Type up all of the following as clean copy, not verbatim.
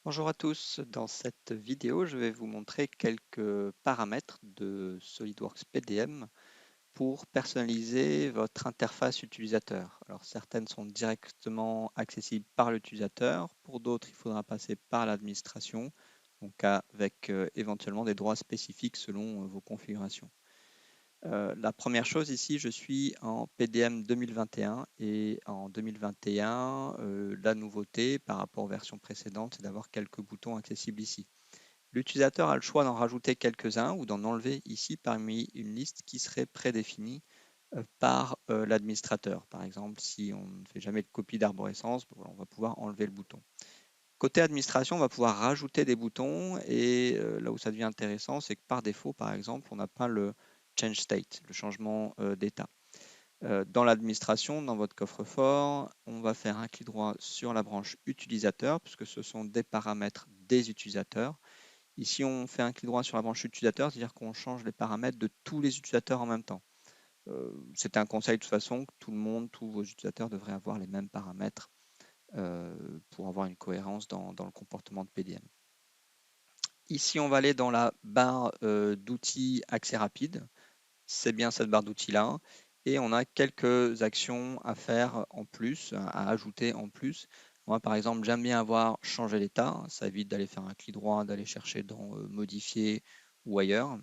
Bonjour à tous, dans cette vidéo je vais vous montrer quelques paramètres de SolidWorks PDM pour personnaliser votre interface utilisateur. Alors certaines sont directement accessibles par l'utilisateur, pour d'autres il faudra passer par l'administration, donc avec éventuellement des droits spécifiques selon vos configurations. La première chose ici, je suis en PDM 2021 et en 2021, la nouveauté par rapport aux versions précédentes, c'est d'avoir quelques boutons accessibles ici. L'utilisateur a le choix d'en rajouter quelques-uns ou d'en enlever ici parmi une liste qui serait prédéfinie par l'administrateur. Par exemple, si on ne fait jamais de copie d'arborescence, on va pouvoir enlever le bouton. Côté administration, on va pouvoir rajouter des boutons et là où ça devient intéressant, c'est que par défaut, par exemple, on n'a pas le change state, le changement d'état. Dans l'administration, dans votre coffre-fort, on va faire un clic droit sur la branche utilisateur, puisque ce sont des paramètres des utilisateurs. Ici, on fait un clic droit sur la branche utilisateur, c'est-à-dire qu'on change les paramètres de tous les utilisateurs en même temps. C'est un conseil de toute façon que tout le monde, tous vos utilisateurs devraient avoir les mêmes paramètres pour avoir une cohérence dans le comportement de PDM. Ici, on va aller dans la barre d'outils accès rapide. C'est bien cette barre d'outils-là. Et on a quelques actions à faire en plus, à ajouter en plus. Moi, par exemple, j'aime bien avoir changé l'état. Ça évite d'aller faire un clic droit, d'aller chercher dans modifier ou ailleurs.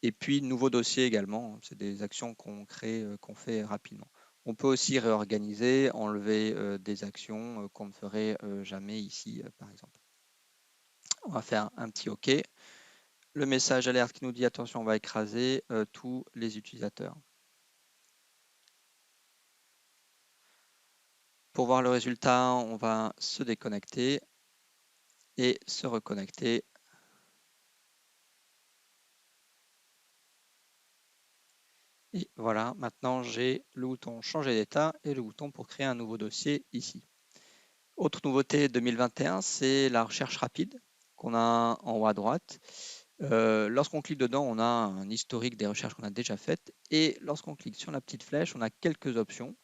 Et puis, nouveau dossier également. C'est des actions qu'on crée, qu'on fait rapidement. On peut aussi réorganiser, enlever des actions qu'on ne ferait jamais ici, par exemple. On va faire un petit OK. Le message alerte qui nous dit attention, on va écraser tous les utilisateurs. Pour voir le résultat, on va se déconnecter et se reconnecter. Et voilà, maintenant j'ai le bouton changer d'état et le bouton pour créer un nouveau dossier ici. Autre nouveauté 2021, c'est la recherche rapide qu'on a en haut à droite. Lorsqu'on clique dedans, on a un historique des recherches qu'on a déjà faites. Et lorsqu'on clique sur la petite flèche, on a quelques options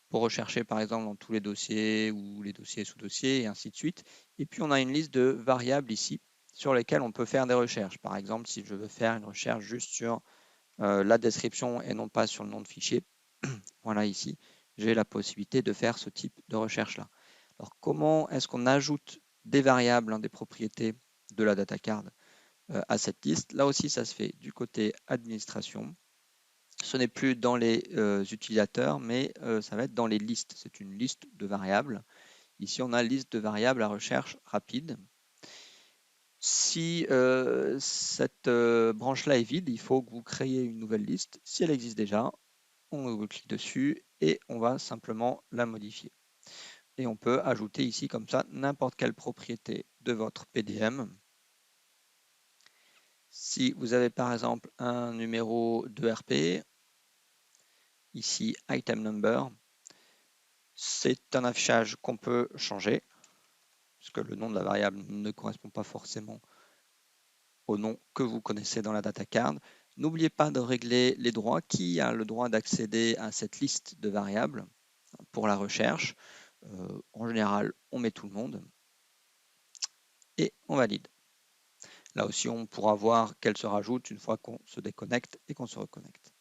pour rechercher par exemple dans tous les dossiers ou les dossiers sous-dossiers et ainsi de suite. Et puis on a une liste de variables ici sur lesquelles on peut faire des recherches. Par exemple, si je veux faire une recherche juste sur la description et non pas sur le nom de fichier, voilà ici, j'ai la possibilité de faire ce type de recherche-là. Alors comment est-ce qu'on ajoute des variables, des propriétés de la data card à cette liste? Là aussi, ça se fait du côté administration. Ce n'est plus dans les utilisateurs, mais ça va être dans les listes. C'est une liste de variables. Ici, on a liste de variables à recherche rapide. Si cette branche-là est vide, il faut que vous créiez une nouvelle liste. Si elle existe déjà, on clique dessus et on va simplement la modifier. Et on peut ajouter ici comme ça n'importe quelle propriété de votre PDM. Si vous avez par exemple un numéro de RP, ici item number, c'est un affichage qu'on peut changer, puisque le nom de la variable ne correspond pas forcément au nom que vous connaissez dans la data card. N'oubliez pas de régler les droits. Qui a le droit d'accéder à cette liste de variables pour la recherche? En général, on met tout le monde et on valide. Là aussi, on pourra voir qu'elle se rajoute une fois qu'on se déconnecte et qu'on se reconnecte.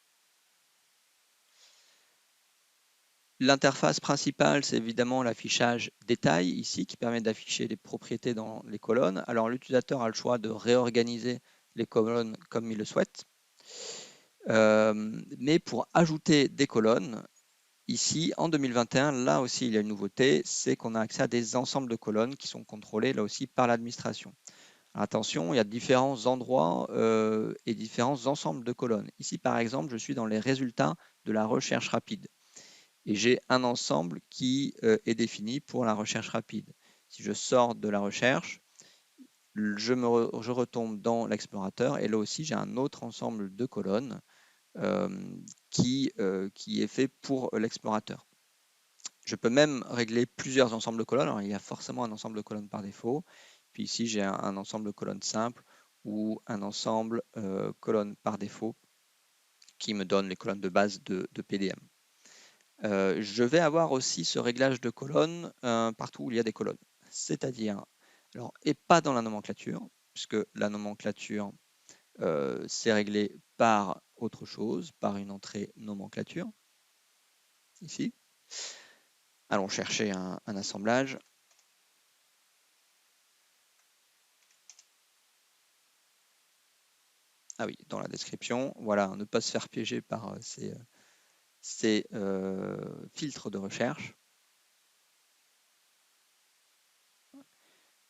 L'interface principale, c'est évidemment l'affichage détail ici qui permet d'afficher les propriétés dans les colonnes. Alors l'utilisateur a le choix de réorganiser les colonnes comme il le souhaite. Mais pour ajouter des colonnes, ici en 2021, là aussi il y a une nouveauté, c'est qu'on a accès à des ensembles de colonnes qui sont contrôlés là aussi par l'administration. Attention, il y a différents endroits et différents ensembles de colonnes. Ici par exemple, je suis dans les résultats de la recherche rapide. Et j'ai un ensemble qui est défini pour la recherche rapide. Si je sors de la recherche, je retombe dans l'explorateur et là aussi j'ai un autre ensemble de colonnes qui est fait pour l'explorateur. Je peux même régler plusieurs ensembles de colonnes. Alors, il y a forcément un ensemble de colonnes par défaut. Puis ici, j'ai un ensemble de colonnes simples ou un ensemble colonnes par défaut qui me donne les colonnes de base de PDM. Je vais avoir aussi ce réglage de colonnes partout où il y a des colonnes. C'est-à-dire, Alors, et pas dans la nomenclature, puisque la nomenclature, c'est réglé par autre chose, par une entrée nomenclature, ici. Allons chercher un assemblage. Ah oui, dans la description, voilà, ne pas se faire piéger par ces filtres de recherche.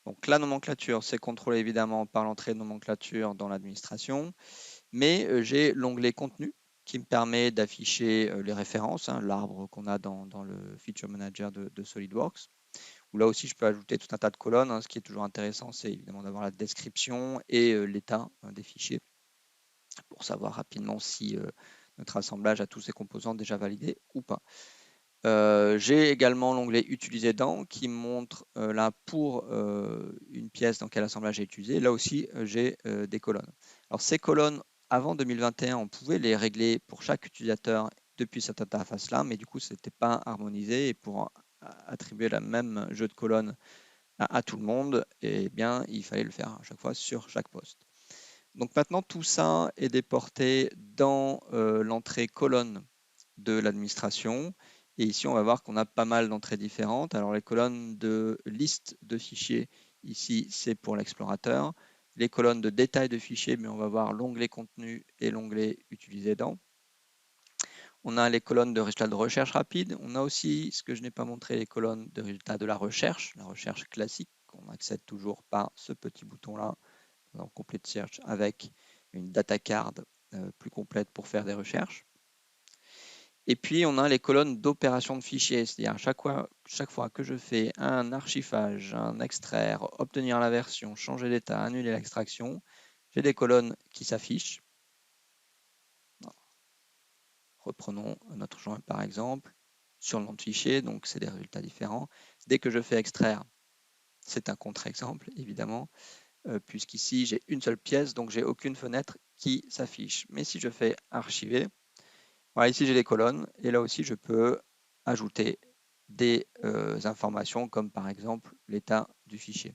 Donc la nomenclature, c'est contrôlé évidemment par l'entrée de nomenclature dans l'administration, mais j'ai l'onglet contenu qui me permet d'afficher les références, hein, l'arbre qu'on a dans le Feature Manager de SolidWorks, où là aussi je peux ajouter tout un tas de colonnes. Hein. Ce qui est toujours intéressant, c'est évidemment d'avoir la description et l'état des fichiers pour savoir rapidement si notre assemblage a tous ses composants déjà validés ou pas. J'ai également l'onglet Utiliser dans qui montre là pour une pièce dans quel assemblage j'ai utilisé. Là aussi, j'ai des colonnes. Alors ces colonnes, avant 2021, on pouvait les régler pour chaque utilisateur depuis cette interface-là, mais du coup, ce n'était pas harmonisé. Et pour attribuer le même jeu de colonnes à tout le monde, eh bien, il fallait le faire à chaque fois sur chaque poste. Donc maintenant, tout ça est déporté dans l'entrée colonne de l'administration. Et ici, on va voir qu'on a pas mal d'entrées différentes. Alors, les colonnes de liste de fichiers, ici, c'est pour l'explorateur. Les colonnes de détail de fichiers, mais on va voir l'onglet contenu et l'onglet utiliser dans. On a les colonnes de résultats de recherche rapide. On a aussi, ce que je n'ai pas montré, les colonnes de résultats de la recherche classique, qu'on accède toujours par ce petit bouton-là, dans Complete Search, avec une data card plus complète pour faire des recherches. Et puis, on a les colonnes d'opération de fichiers, c'est-à-dire chaque fois que je fais un archivage, un extraire, obtenir la version, changer d'état, annuler l'extraction, j'ai des colonnes qui s'affichent. Reprenons notre joint par exemple, sur le nom de fichier, donc c'est des résultats différents. Dès que je fais extraire, c'est un contre-exemple, évidemment, puisqu'ici j'ai une seule pièce, donc j'ai aucune fenêtre qui s'affiche. Mais si je fais archiver, voilà, ici j'ai les colonnes, et là aussi je peux ajouter des informations comme par exemple l'état du fichier.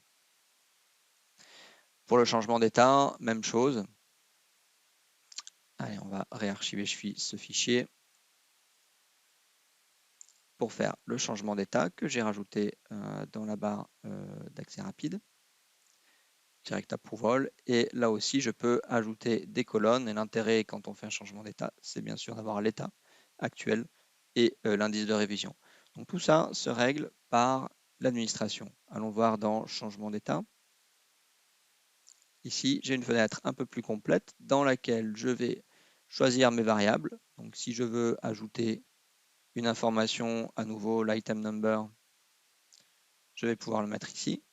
Pour le changement d'état, même chose. Allez, on va réarchiver ce fichier pour faire le changement d'état que j'ai rajouté dans la barre d'accès rapide. Direct approval. Et là aussi, je peux ajouter des colonnes. Et l'intérêt quand on fait un changement d'état, c'est bien sûr d'avoir l'état actuel et l'indice de révision. Donc tout ça se règle par l'administration. Allons voir dans changement d'état. Ici, j'ai une fenêtre un peu plus complète dans laquelle je vais choisir mes variables. Donc si je veux ajouter une information, à nouveau l'item number, je vais pouvoir le mettre ici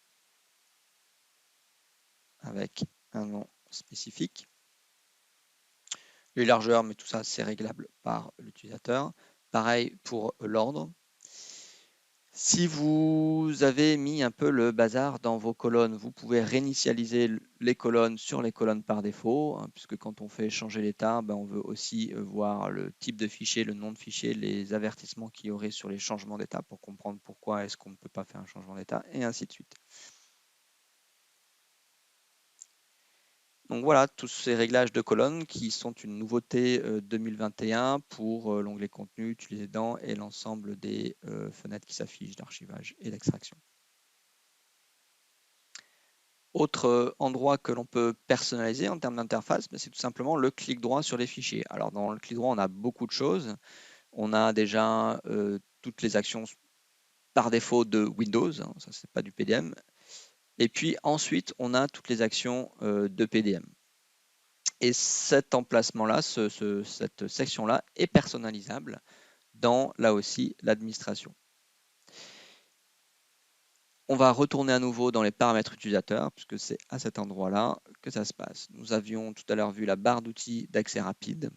avec un nom spécifique. Les largeurs, mais tout ça, c'est réglable par l'utilisateur. Pareil pour l'ordre. Si vous avez mis un peu le bazar dans vos colonnes, vous pouvez réinitialiser les colonnes sur les colonnes par défaut, hein, puisque quand on fait changer l'état, on veut aussi voir le type de fichier, le nom de fichier, les avertissements qu'il y aurait sur les changements d'état pour comprendre pourquoi est-ce qu'on ne peut pas faire un changement d'état, et ainsi de suite. Donc voilà, tous ces réglages de colonnes qui sont une nouveauté 2021 pour l'onglet contenu utilisé dans et l'ensemble des fenêtres qui s'affichent d'archivage et d'extraction. Autre endroit que l'on peut personnaliser en termes d'interface, c'est tout simplement le clic droit sur les fichiers. Alors dans le clic droit, on a beaucoup de choses. On a déjà toutes les actions par défaut de Windows, hein, ça c'est pas du PDM. Et puis ensuite, on a toutes les actions de PDM. Et cet emplacement-là, cette section-là est personnalisable dans, là aussi, l'administration. On va retourner à nouveau dans les paramètres utilisateurs, puisque c'est à cet endroit-là que ça se passe. Nous avions tout à l'heure vu la barre d'outils d'accès rapide.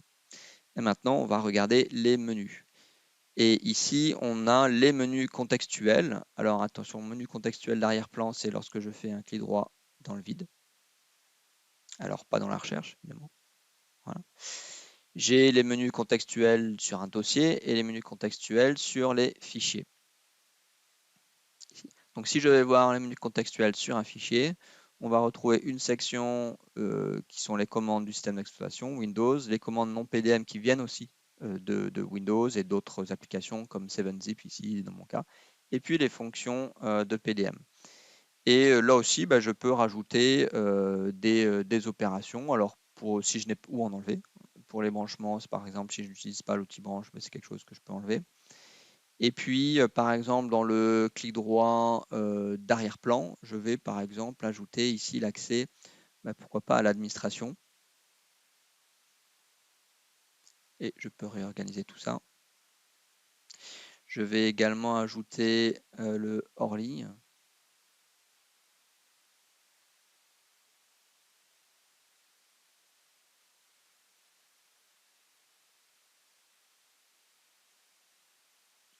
Et maintenant, on va regarder les menus. Et ici, on a les menus contextuels. Alors attention, menu contextuel d'arrière-plan, c'est lorsque je fais un clic droit dans le vide. Alors pas dans la recherche, évidemment. Voilà. J'ai les menus contextuels sur un dossier et les menus contextuels sur les fichiers. Donc si je vais voir les menus contextuels sur un fichier, on va retrouver une section qui sont les commandes du système d'exploitation Windows, les commandes non PDM qui viennent aussi de Windows et d'autres applications comme 7-Zip ici dans mon cas, et puis les fonctions de PDM. Et là aussi, bah, je peux rajouter des opérations. Alors, si je n'ai ou en enlever. Pour les branchements, par exemple, si je n'utilise pas l'outil branche, bah, c'est quelque chose que je peux enlever. Et puis, par exemple, dans le clic droit d'arrière-plan, je vais par exemple ajouter ici l'accès, bah, pourquoi pas, à l'administration. Et je peux réorganiser tout ça. Je vais également ajouter le hors-ligne.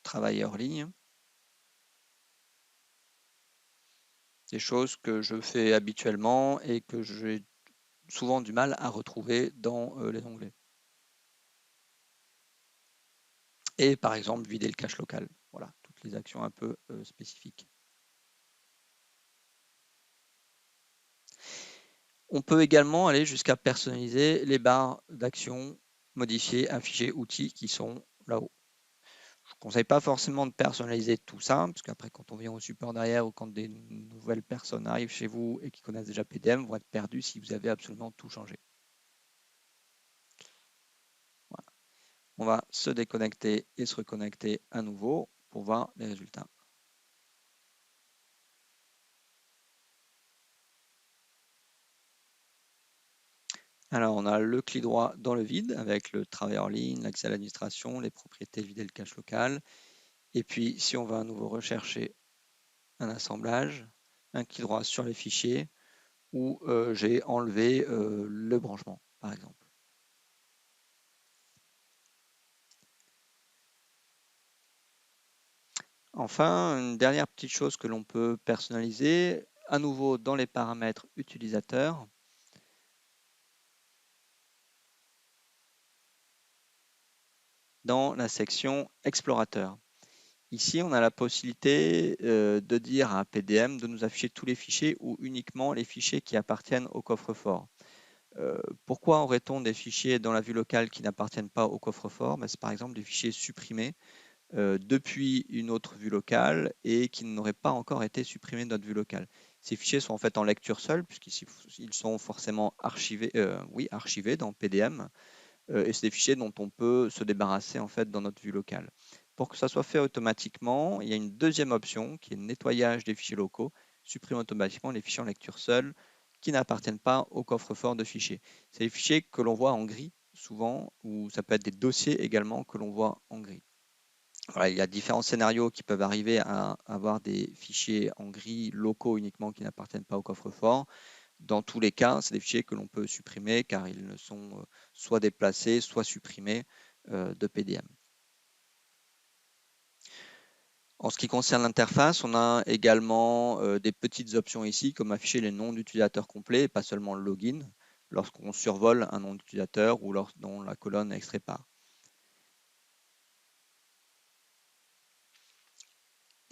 Travail hors-ligne. Des choses que je fais habituellement et que j'ai souvent du mal à retrouver dans les onglets. Et par exemple, vider le cache local. Voilà, toutes les actions un peu spécifiques. On peut également aller jusqu'à personnaliser les barres d'action, modifier, afficher, outils qui sont là-haut. Je ne conseille pas forcément de personnaliser tout ça, parce qu'après, quand on vient au support derrière ou quand des nouvelles personnes arrivent chez vous et qui connaissent déjà PDM, vont être perdus si vous avez absolument tout changé. Voilà. On va se déconnecter et se reconnecter à nouveau pour voir les résultats. Alors, on a le clic droit dans le vide avec le travail en ligne, l'accès à l'administration, les propriétés, vider le cache local. Et puis, si on va à nouveau rechercher un assemblage, un clic droit sur les fichiers où j'ai enlevé le branchement, par exemple. Enfin, une dernière petite chose que l'on peut personnaliser, à nouveau dans les paramètres utilisateurs, dans la section explorateur. Ici, on a la possibilité de dire à PDM de nous afficher tous les fichiers ou uniquement les fichiers qui appartiennent au coffre-fort. Pourquoi aurait-on des fichiers dans la vue locale qui n'appartiennent pas au coffre-fort? C'est par exemple des fichiers supprimés depuis une autre vue locale et qui n'auraient pas encore été supprimés de notre vue locale. Ces fichiers sont en fait en lecture seule puisqu'ils sont forcément archivés, archivés dans PDM. Et c'est des fichiers dont on peut se débarrasser en fait dans notre vue locale. Pour que ça soit fait automatiquement, il y a une deuxième option qui est le nettoyage des fichiers locaux, supprime automatiquement les fichiers en lecture seule qui n'appartiennent pas au coffre-fort de fichiers. C'est les fichiers que l'on voit en gris souvent, ou ça peut être des dossiers également que l'on voit en gris. Voilà, il y a différents scénarios qui peuvent arriver à avoir des fichiers en gris locaux uniquement qui n'appartiennent pas au coffre-fort. Dans tous les cas, c'est des fichiers que l'on peut supprimer car ils ne sont soit déplacés, soit supprimés de PDM. En ce qui concerne l'interface, on a également des petites options ici, comme afficher les noms d'utilisateurs complets, et pas seulement le login, lorsqu'on survole un nom d'utilisateur ou dont la colonne est extrait par.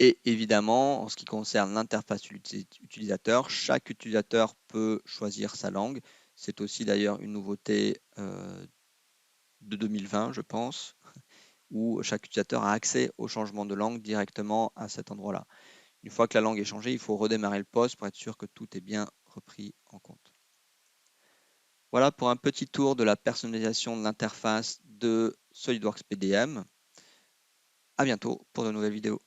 Et évidemment, en ce qui concerne l'interface utilisateur, chaque utilisateur peut choisir sa langue. C'est aussi d'ailleurs une nouveauté de 2020, je pense, où chaque utilisateur a accès au changement de langue directement à cet endroit-là. Une fois que la langue est changée, il faut redémarrer le poste pour être sûr que tout est bien repris en compte. Voilà pour un petit tour de la personnalisation de l'interface de SolidWorks PDM. À bientôt pour de nouvelles vidéos.